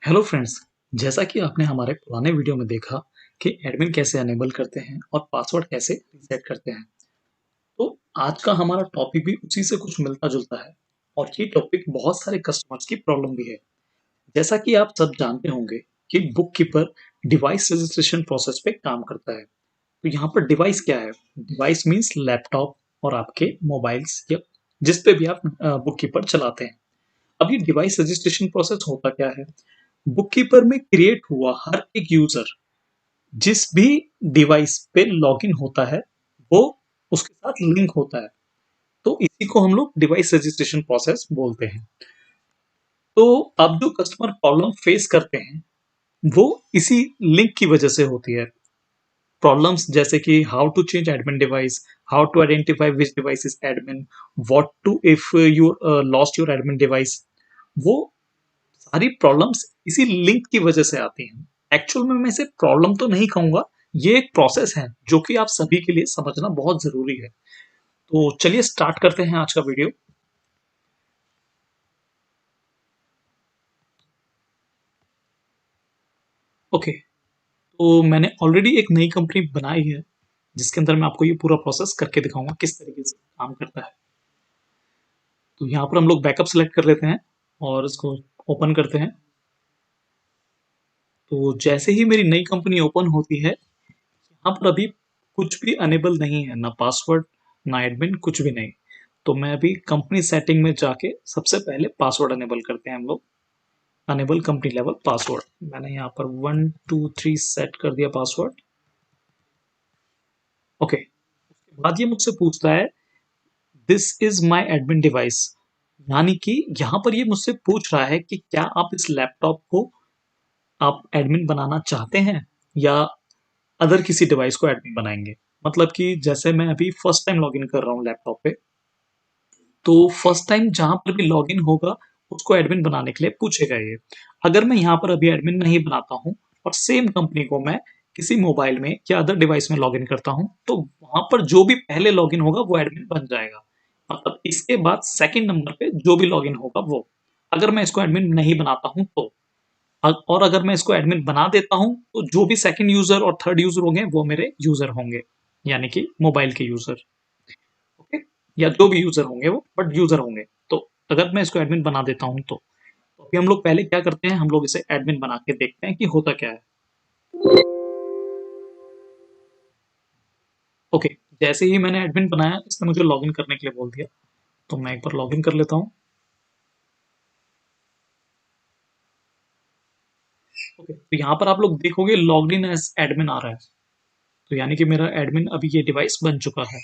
Hello friends. जैसा कि आपने हमारे पुराने वीडियो में देखा कि एडमिन कैसे अनेबल करते हैं और पासवर्ड कैसे रीसेट करते हैं, तो आज का हमारा टॉपिक भी उसी से कुछ मिलता जुलता है और ये टॉपिक बहुत सारे कस्टमर्स की प्रॉब्लम भी है। जैसा कि आप सब जानते होंगे कि book keeper device registration process पे काम करता है। तो यहाँ पर डिवाइस क्या है? डिवाइस मीन्स लैपटॉप और आपके मोबाइल्स या जिस पे भी आप बुक कीपर चलाते हैं। अब ये डिवाइस रजिस्ट्रेशन प्रोसेस होता क्या है? बुककीपर में क्रिएट हुआ हर एक यूजर जिस भी डिवाइस पे लॉगिन होता है वो उसके साथ लिंक होता है। तो इसी को हम लोग डिवाइस रजिस्ट्रेशन प्रोसेस बोलते हैं। तो अब जो कस्टमर प्रॉब्लम फेस करते हैं वो इसी लिंक की वजह से होती है। प्रॉब्लम्स जैसे कि how to change admin device, how to identify which device is admin, what to if you lost your admin device, वो सारी प्रॉब्लम्स इसी लिंक की वजह से आती हैं। एक्चुअल में मैं इसे प्रॉब्लम तो नहीं कहूंगा, ये एक प्रोसेस है जो कि आप सभी के लिए समझना बहुत जरूरी है। तो चलिए स्टार्ट करते हैं आज का वीडियो। ओके, तो मैंने ऑलरेडी एक नई कंपनी बनाई है जिसके अंदर मैं आपको ये पूरा प्रोसेस करके दिखाऊंगा किस तरीके से काम करता है। तो यहाँ पर हम लोग बैकअप सेलेक्ट कर लेते हैं और इसको ओपन करते हैं। तो जैसे ही मेरी नई कंपनी ओपन होती है, यहाँ पर अभी कुछ भी अनेबल नहीं है, ना पासवर्ड ना एडमिन, कुछ भी नहीं। तो मैं अभी कंपनी सेटिंग में जाके सबसे पहले पासवर्ड अनेबल करते हैं हम लोग। अनेबल कंपनी लेवल पासवर्ड, मैंने यहाँ पर 1 2 3 सेट कर दिया पासवर्ड। ओके, उसके बाद ये मुझसे पूछता है this is my admin device, यानी कि यहाँ पर ये मुझसे पूछ रहा है कि क्या आप इस लैपटॉप को आप एडमिन बनाना चाहते हैं या अदर किसी डिवाइस को एडमिन बनाएंगे। मतलब कि जैसे मैं अभी फर्स्ट टाइम लॉगिन कर रहा हूँ लैपटॉप पे, तो फर्स्ट टाइम जहां पर भी लॉगिन होगा उसको एडमिन बनाने के लिए पूछेगा ये। अगर मैं यहाँ पर अभी एडमिन नहीं बनाता हूँ और सेम कंपनी को मैं किसी मोबाइल में या अदर डिवाइस में लॉगिन करता हूँ, तो वहां पर जो भी पहले लॉगिन होगा वो एडमिन बन जाएगा। मतलब इसके बाद सेकंड नंबर पे जो भी लॉगिन होगा वो, अगर मैं इसको एडमिन नहीं बनाता हूँ तो। और अगर मैं इसको एडमिन बना देता हूँ तो जो भी सेकंड यूजर और थर्ड यूजर होंगे वो मेरे यूजर होंगे, यानी कि मोबाइल के यूजर। ओके, या जो भी यूजर होंगे वो बट यूजर होंगे। तो अगर मैं इसको एडमिन बना देता हूँ तो अभी हम लोग पहले क्या करते हैं, हम लोग इसे एडमिन बना के देखते हैं कि होता क्या है। ओके, जैसे ही मैंने एडमिन बनाया इसने मुझे लॉगिन करने के लिए बोल दिया, तो मैं एक बार लॉगिन कर लेता हूँ। ओके, तो यहाँ पर आप लोग देखोगे लॉग इन एज एडमिन आ रहा है, तो यानी कि मेरा एडमिन अभी ये डिवाइस बन चुका है।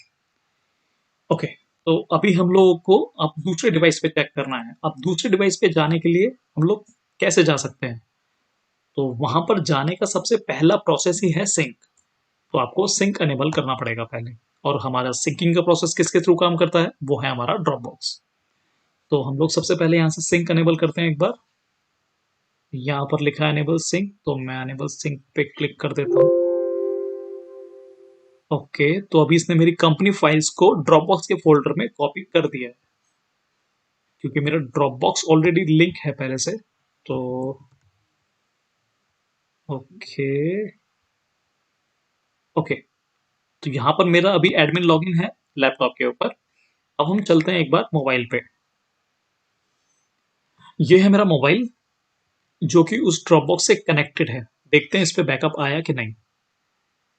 ओके, तो अभी हम लोगों को अब दूसरे डिवाइस पे चेक करना है। अब दूसरे डिवाइस पे जाने के लिए हम लोग कैसे जा सकते हैं? तो वहां पर जाने का सबसे पहला प्रोसेस ही है सिंक। तो आपको सिंक अनेबल करना पड़ेगा पहले। और हमारा सिंकिंग का प्रोसेस किसके थ्रू काम करता है? वो है हमारा ड्रॉप बॉक्स। तो हम लोग सबसे पहले यहाँ से सिंक अनेबल करते हैं एक बार। यहाँ पर लिखा है अनेबल सिंक, तो मैं अनेबल सिंक पे क्लिक कर देता हूँ। ओके, तो अभी इसने मेरी कंपनी फाइल्स को ड्रॉप बॉक्स के फोल्डर में कॉपी कर दिया है, क्योंकि मेरा ड्रॉप बॉक्स ऑलरेडी लिंक है पहले से। तो ओके, ओके, तो यहाँ पर मेरा अभी एडमिन लॉगिन है लैपटॉप के ऊपर। अब हम चलते हैं एक बार मोबाइल पे। ये है मेरा मोबाइल जो कि उस ड्रॉप बॉक्स से कनेक्टेड है। देखते हैं इस पे बैकअप आया कि नहीं।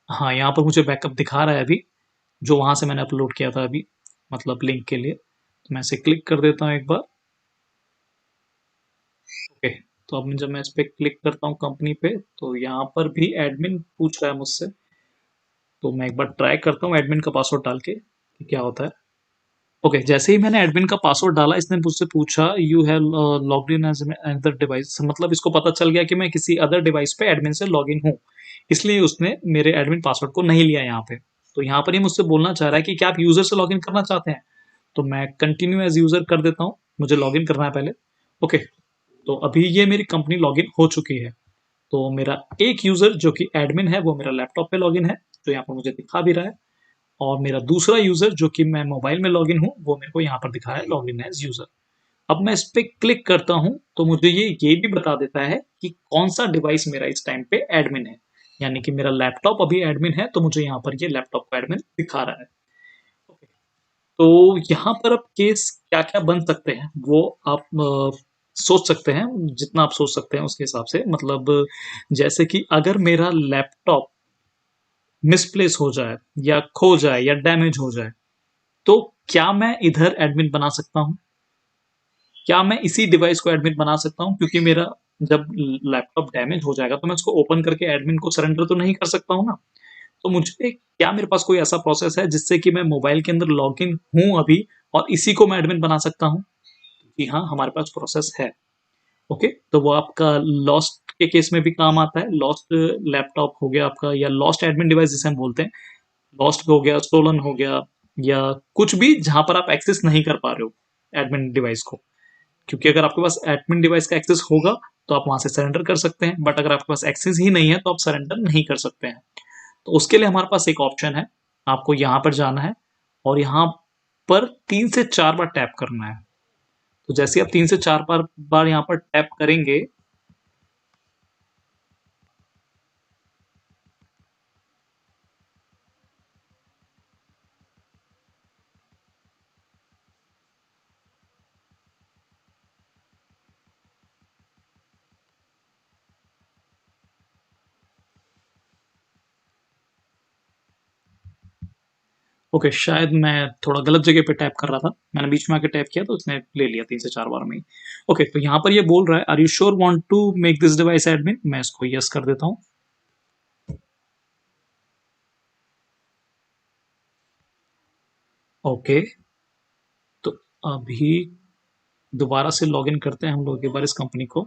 हाँ, यहाँ पर मुझे बैकअप दिखा रहा है अभी, जो वहां से मैंने अपलोड किया था अभी, मतलब लिंक के लिए। तो मैं इसे क्लिक कर देता हूँ एक बार। ओके, तो अब जब मैं इस पे क्लिक करता हूँ कंपनी पे, तो यहाँ पर भी एडमिन पूछ रहा है मुझसे। तो मैं एक बार ट्राई करता हूँ एडमिन का पासवर्ड डाल के कि क्या होता है। ओके, जैसे ही मैंने एडमिन का पासवर्ड डाला इसने मुझसे पूछा you have logged in as other device, मतलब इसको पता चल गया कि मैं किसी अदर डिवाइस पे एडमिन से लॉगिन हूँ, इसलिए उसने मेरे एडमिन पासवर्ड को नहीं लिया यहाँ पे। तो यहाँ पर ये मुझसे बोलना चाह रहा है कि क्या आप यूजर से लॉगिन करना चाहते हैं। तो मैं कंटिन्यू एज यूजर कर देता हूँ, मुझे लॉगिन करना है पहले। ओके, तो अभी ये मेरी कंपनी लॉगिन हो चुकी है। तो मेरा एक यूजर जो कि एडमिन है वो मेरा लैपटॉप पे लॉगिन है, जो यहाँ पर मुझे दिखा भी रहा है। और मेरा दूसरा यूजर जो कि मैं मोबाइल में लॉगिन हूँ वो मेरे को यहाँ पर दिखा है लॉगिन एज यूजर। अब मैं इस पे क्लिक करता हूँ तो मुझे ये भी बता देता है कि कौन सा डिवाइस मेरा इस टाइम पे एडमिन है। यानी कि मेरा लैपटॉप अभी एडमिन है तो मुझे यहाँ पर ये लैपटॉप का एडमिन दिखा रहा है। ओके, तो यहाँ पर अब केस क्या-क्या बन सकते हैं वो आप सोच सकते हैं, जितना आप सोच सकते हैं उसके हिसाब से। मतलब जैसे कि अगर मेरा लैपटॉप मिसप्लेस हो जाए या खो जाए या डैमेज हो जाए, तो क्या मैं इधर एडमिन बना सकता हूँ? क्या मैं इसी डिवाइस को एडमिन बना सकता हूँ? क्योंकि मेरा जब लैपटॉप डैमेज हो जाएगा तो मैं उसको ओपन करके एडमिन को सरेंडर तो नहीं कर सकता हूँ ना। तो मुझे क्या मेरे पास कोई ऐसा प्रोसेस है जिससे कि मैं मोबाइल के अंदर लॉग इन हूँ अभी और इसी को मैं एडमिन बना सकता हूँ? जी हाँ, हमारे पास प्रोसेस है। ओके, तो वो आपका लॉस्ट के केस में भी काम आता है। लॉस्ट लैपटॉप हो गया आपका या लॉस्ट एडमिन डिवाइस जिसे हम बोलते हैं। लॉस्ट हो गया, स्टोलन हो गया या कुछ भी जहां पर आप एक्सेस नहीं कर पा रहे हो एडमिन डिवाइस को। क्योंकि अगर आपके पास एडमिन डिवाइस का एक्सेस होगा तो आप वहां से सरेंडर कर सकते हैं, बट अगर आपके पास एक्सेस ही नहीं है तो आप सरेंडर नहीं कर सकते हैं। तो उसके लिए हमारे पास एक ऑप्शन है, आपको यहाँ पर जाना है और यहाँ पर 3 से 4 बार टैप करना है। तो जैसे आप 3 से 4 बार यहाँ पर टैप करेंगे, ओके, शायद मैं थोड़ा गलत जगह पे टैप कर रहा था। मैंने बीच में आके टैप किया तो उसने ले लिया 3 से 4 बार में ही। ओके, तो यहाँ पर ये बोल रहा है are you sure want to make this device admin. मैं इसको यस कर देता हूँ। ओके, तो अभी दोबारा से लॉगिन करते हैं हम लोग एक बार इस कंपनी को।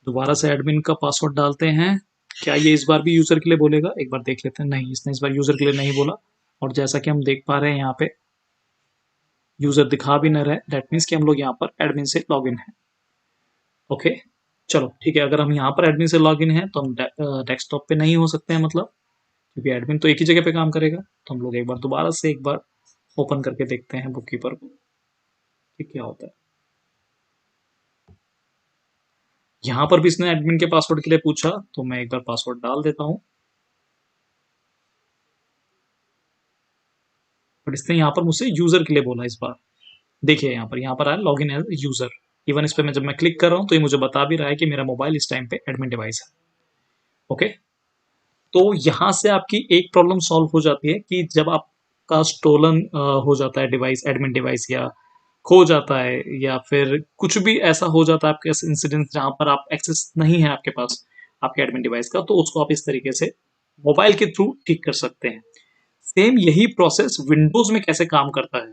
दोबारा से एडमिन का पासवर्ड डालते हैं। क्या ये इस बार भी यूजर के लिए बोलेगा? एक बार देख लेते हैं। नहीं, इसने इस बार यूजर के लिए नहीं बोला। और जैसा कि हम देख पा रहे हैं यहाँ पे यूजर दिखा भी न रहा है, दैट मीन्स कि हम लोग यहाँ पर एडमिन से लॉगिन है। ओके, चलो ठीक है। अगर हम यहाँ पर एडमिन से लॉगिन है तो हम डेस्कटॉप पे नहीं हो सकते हैं, मतलब क्योंकि एडमिन तो एक ही जगह पे काम करेगा। तो हम लोग एक बार दोबारा से एक बार ओपन करके देखते हैं बुक कीपर को कि क्या होता है। यहाँ पर भी इसने एडमिन के पासवर्ड के लिए पूछा तो मैं एक बार पासवर्ड डाल देता हूँ। बट इसने यहाँ पर मुझसे यूजर के लिए बोला इस बार। देखिए यहाँ पर आया लॉगिन एज यूजर। इवन इस पे जब मैं क्लिक कर रहा हूँ तो ये मुझे बता भी रहा है कि मेरा मोबाइल इस टाइम पे एडमिन डिवाइस है। ओके, तो यहाँ से आपकी एक प्रॉब्लम सॉल्व हो जाती है कि जब आपका स्टोलन हो जाता है डिवाइस, एडमिन डिवाइस, या खो जाता है या फिर कुछ भी ऐसा हो जाता है आपके इंसिडेंट जहां पर आप एक्सेस नहीं है आपके पास आपके एडमिन डिवाइस का, तो उसको आप इस तरीके से मोबाइल के थ्रू ठीक कर सकते हैं। सेम यही प्रोसेस विंडोज में कैसे काम करता है,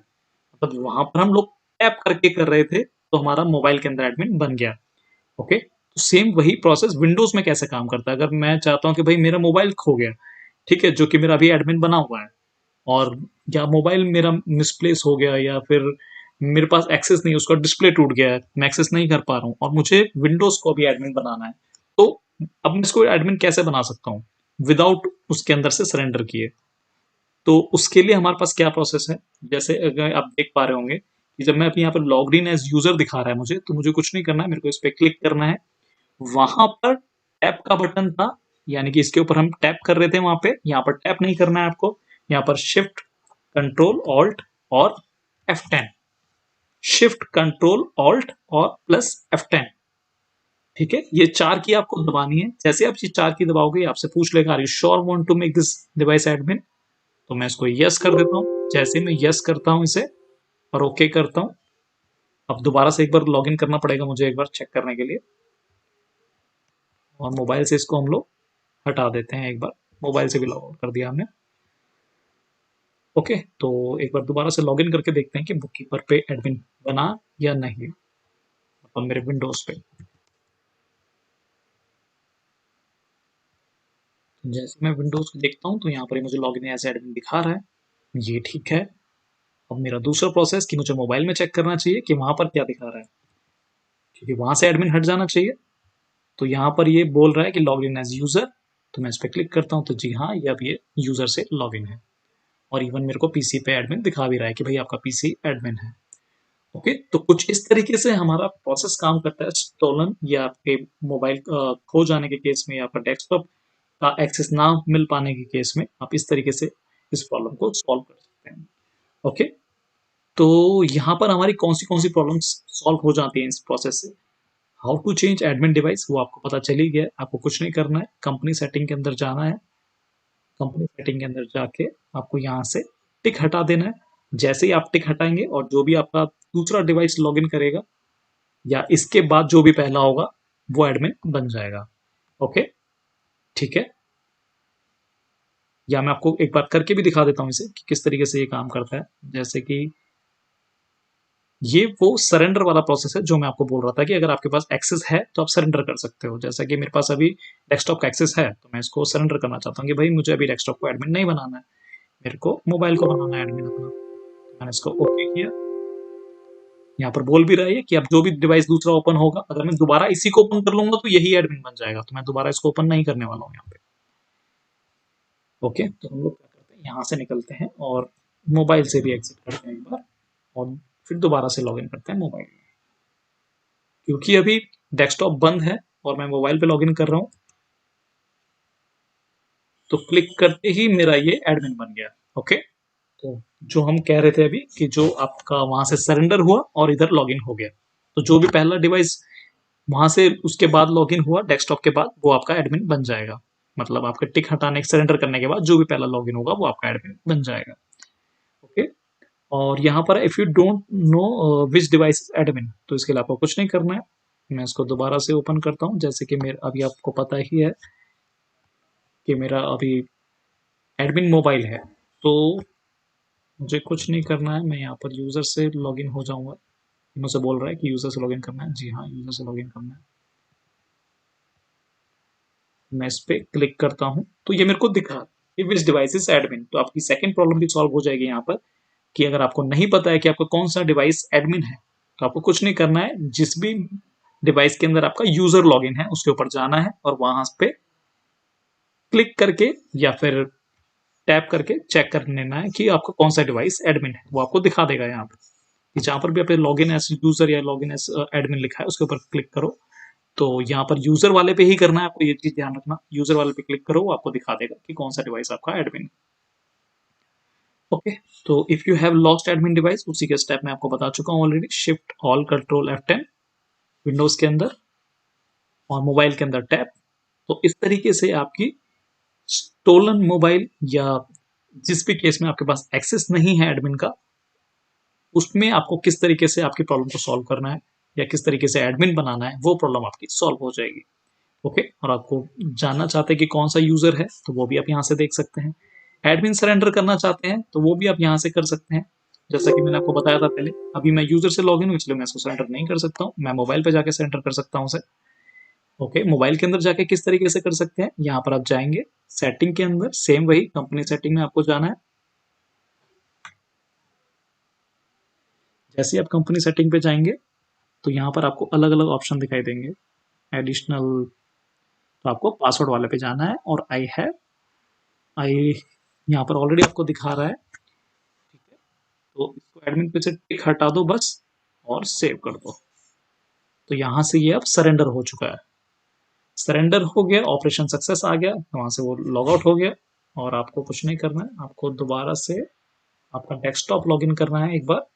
मतलब वहां पर हम लोग टैप करके कर रहे थे तो हमारा मोबाइल के अंदर एडमिन बन गया। ओके, तो सेम वही प्रोसेस विंडोज में कैसे काम करता है। अगर मैं चाहता हूँ कि भाई मेरा मोबाइल खो गया, ठीक है, जो कि मेरा अभी एडमिन बना हुआ है, और या मोबाइल मेरा मिसप्लेस हो गया या फिर मेरे पास एक्सेस नहीं, उसका डिस्प्ले टूट गया है, मैं एक्सेस नहीं कर पा रहा हूँ और मुझे विंडोज को भी एडमिन बनाना है, तो अब मैं इसको एडमिन कैसे बना सकता हूँ विदाउट उसके अंदर से सरेंडर किए। तो उसके लिए हमारे पास क्या प्रोसेस है, जैसे अगर आप देख पा रहे होंगे कि जब मैं अभी यहाँ पर लॉग इन एज यूजर दिखा रहा है मुझे, तो मुझे कुछ नहीं करना है, मेरे को इस पर क्लिक करना है। वहां पर टैप का बटन था, यानी कि इसके ऊपर हम टैप कर रहे थे वहां पे, यहाँ पर टैप नहीं करना है आपको। यहाँ पर शिफ्ट कंट्रोल ऑल्ट और F10, शिफ्ट कंट्रोल ऑल्ट और प्लस F10। ठीक है, ये 4 की आपको दबानी है। जैसे आप ये 4 की दबाओगे आपसे पूछ लेगा are you sure want to make this device admin. तो मैं इसको यस कर देता हूँ। जैसे मैं यस करता हूँ इसे और ओके करता हूँ, अब दोबारा से एक बार लॉगिन करना पड़ेगा मुझे एक बार चेक करने के लिए, और मोबाइल से इसको हम लोग हटा देते हैं। एक बार मोबाइल से भी लॉग आउट कर दिया हमने। ओके, तो एक बार दोबारा से लॉगिन करके देखते हैं कि बुक कीपर पे एडमिन बना या नहीं, मतलब मेरे विंडोज पे। जैसे मैं विंडोज को देखता हूँ तो यहाँ पर मुझे लॉगिन एज एडमिन दिखा रहा है, ये ठीक है। अब मेरा दूसरा प्रोसेस कि मुझे मोबाइल में चेक करना चाहिए कि वहां पर क्या दिखा रहा है, क्योंकि वहां से एडमिन हट जाना चाहिए। तो यहाँ पर ये बोल रहा है कि लॉग इन एज यूजर, तो मैं इस पर क्लिक करता हूँ तो जी हाँ, ये अब ये यूजर से लॉग इन है। और इवन मेरे को पीसी पे एडमिन दिखा भी रहा है कि भाई आपका पीसी एडमिन है। ओके, तो कुछ इस तरीके से हमारा प्रोसेस काम करता है स्टोलन या आपके मोबाइल खो जाने के केस में या आपका डेस्कटॉप का एक्सेस ना मिल पाने के केस में आप इस तरीके से इस प्रॉब्लम को सॉल्व कर सकते हैं। ओके, तो यहाँ पर हमारी कौन सी प्रॉब्लम्स सॉल्व हो जाती हैं इस प्रोसेस से। How to change admin device वो आपको पता चल ही गया है, आपको कुछ नहीं करना है, कंपनी सेटिंग के अंदर जाना है। कंपनी सेटिंग के अंदर जाके आपको यहाँ से टिक हटा देना है। जैसे ही आप टिक हटाएंगे और जो भी आपका दूसरा डिवाइस लॉगिन करेगा या इसके बाद जो भी पहला होगा वो एडमिन बन जाएगा। ओके, ठीक है, या मैं आपको एक बार करके भी दिखा देता हूँ इसे कि किस तरीके से ये काम करता है। जैसे कि ये वो सरेंडर वाला प्रोसेस है जो मैं आपको बोल रहा था कि अगर आपके पास एक्सेस है तो आप सरेंडर कर सकते हो। जैसा कि मेरे पास अभी डेस्कटॉप का एक्सेस है तो मैं इसको सरेंडर करना चाहता हूँ कि भाई मुझे अभी डेस्कटॉप को एडमिन नहीं बनाना है, मेरे को मोबाइल को बनाना है एडमिन अपना। तो मैंने इसको ओके किया। यहाँ पर बोल भी रहा है कि अब जो भी डिवाइस दूसरा ओपन होगा अगर मैं दोबारा इसी को ओपन कर लूंगा तो यही एडमिन बन जाएगा, तो मैं दोबारा इसको ओपन नहीं करने वाला हूँ यहाँ पे। ओके, तो हम लोग क्या करते हैं, यहाँ से निकलते हैं और मोबाइल से भी एग्जिट करते हैं एक बार और फिर दोबारा से लॉगिन करते हैं मोबाइल में। क्योंकि अभी डेस्कटॉप बंद है और मैं मोबाइल पे लॉगिन कर रहा हूँ तो क्लिक करते ही मेरा ये एडमिन बन गया। ओके, तो जो हम कह रहे थे अभी कि जो आपका वहां से सरेंडर हुआ और इधर लॉगिन हो गया, तो जो भी पहला डिवाइस वहां से उसके बाद लॉगिन हुआ डेस्कटॉप के बाद वो आपका एडमिन बन जाएगा। मतलब आपके टिक हटाने सरेंडर करने के बाद जो भी पहला लॉगिन होगा वो आपका एडमिन बन जाएगा। ओके, और यहाँ पर if you don't know which device admin, तो इसके लिए आपको कुछ नहीं करना है। मैं इसको दोबारा से ओपन करता हूँ। जैसे कि मेरे अभी आपको पता ही है कि मेरा अभी एडमिन मोबाइल है, तो मुझे कुछ नहीं करना है। मैं यहाँ पर यूजर से लॉगिन हो जाऊंगा। मुझसे बोल रहा है कि यूजर से लॉगिन करना है। जी हाँ, यूजर से लॉगिन करना है। मैं इस पे क्लिक करता हूँ तो ये मेरे को दिखा कि विच डिवाइस इज एडमिन। तो आपकी सेकंड प्रॉब्लम भी सॉल्व हो जाएगी यहाँ पर कि अगर आपको नहीं पता है कि आपका कौन सा डिवाइस एडमिन है तो आपको कुछ नहीं करना है। जिस भी डिवाइस के अंदर आपका यूजर लॉगिन है उसके ऊपर जाना है और वहां पे क्लिक करके या फिर टैप करके चेक कर लेना है कि आपका कौन सा डिवाइस एडमिन है। वो आपको दिखा देगा यहाँ पर कि जहां पर भी आप लॉगिन एज यूजर या लॉगिन एज एडमिन लिखा है उसके ऊपर क्लिक करो। तो यहाँ पर यूजर वाले पे ही करना है आपको, ये चीज ध्यान रखना। यूजर वाले पे क्लिक करो वो आपको दिखा देगा कि कौन सा डिवाइस आपका एडमिन। ओके, तो if you have lost admin device उसी के स्टेप में आपको बता चुका हूँ already. Shift all control F10 Windows के अंदर और मोबाइल के अंदर टैप। तो इस तरीके से आपकी स्टोलन मोबाइल या जिस भी केस में आपके पास एक्सेस नहीं है एडमिन का उसमें आपको किस तरीके से आपकी प्रॉब्लम को सॉल्व करना है या किस तरीके से एडमिन बनाना है वो प्रॉब्लम आपकी सॉल्व हो जाएगी। ओके, और आपको जानना चाहते हैं कि कौन सा यूजर है तो वो भी आप यहाँ से देख सकते हैं। एडमिन सरेंडर करना चाहते हैं तो वो भी आप यहाँ से कर सकते हैं। जैसा कि मैंने आपको बताया था पहले, अभी मैं यूजर से लॉगिन हूँ इसलिए मैं इसको सरेंडर नहीं कर सकता हूँ। मैं मोबाइल पे जाके सरेंडर कर सकता हूँ उसे। ओके, मोबाइल के अंदर जाके किस तरीके से कर सकते हैं, यहाँ पर आप जाएंगे सेटिंग के अंदर, सेम वही कंपनी सेटिंग में आपको जाना है। जैसे ही आप कंपनी सेटिंग पे जाएंगे तो यहाँ पर आपको अलग अलग ऑप्शन दिखाई देंगे एडिशनल। तो आपको पासवर्ड वाले पे जाना है और आई यहाँ पर ऑलरेडी आपको दिखा रहा है। ठीक है, तो इसको एडमिन पे से टिक हटा दो बस और सेव कर दो। तो यहाँ से ये अब सरेंडर हो चुका है। सरेंडर हो गया, ऑपरेशन सक्सेस आ गया, वहां से वो लॉग आउट हो गया और आपको कुछ नहीं करना है। आपको दोबारा से आपका डेस्कटॉप लॉगिन करना है एक बार।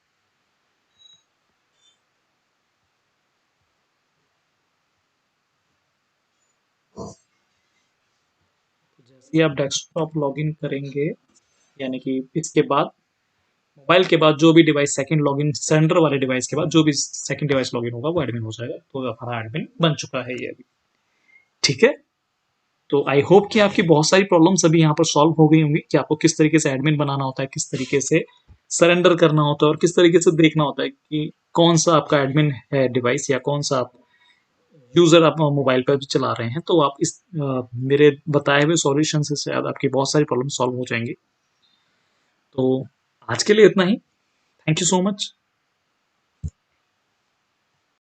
जैसे ही आप डेस्कटॉप लॉगिन करेंगे यानी कि इसके बाद मोबाइल के बाद जो भी डिवाइस सेकंड लॉगिन सेंडर वाले डिवाइस के बाद जो भी सेकंड डिवाइस लॉगिन होगा वो एडमिन हो जाएगा। तो हमारा एडमिन बन चुका है ये अभी। ठीक है, तो आई होप कि आपकी बहुत सारी प्रॉब्लम्स अभी यहाँ पर सॉल्व हो गई होंगी कि आपको किस तरीके से एडमिन बनाना होता है, किस तरीके से सरेंडर करना होता है और किस तरीके से देखना होता है कि कौन सा आपका एडमिन है डिवाइस या कौन सा आप यूजर आप मोबाइल पर भी चला रहे हैं। तो आप इस मेरे बताए हुए सॉल्यूशन से शायद आपकी बहुत सारी प्रॉब्लम सॉल्व हो जाएंगी। तो आज के लिए इतना ही। Thank you so much.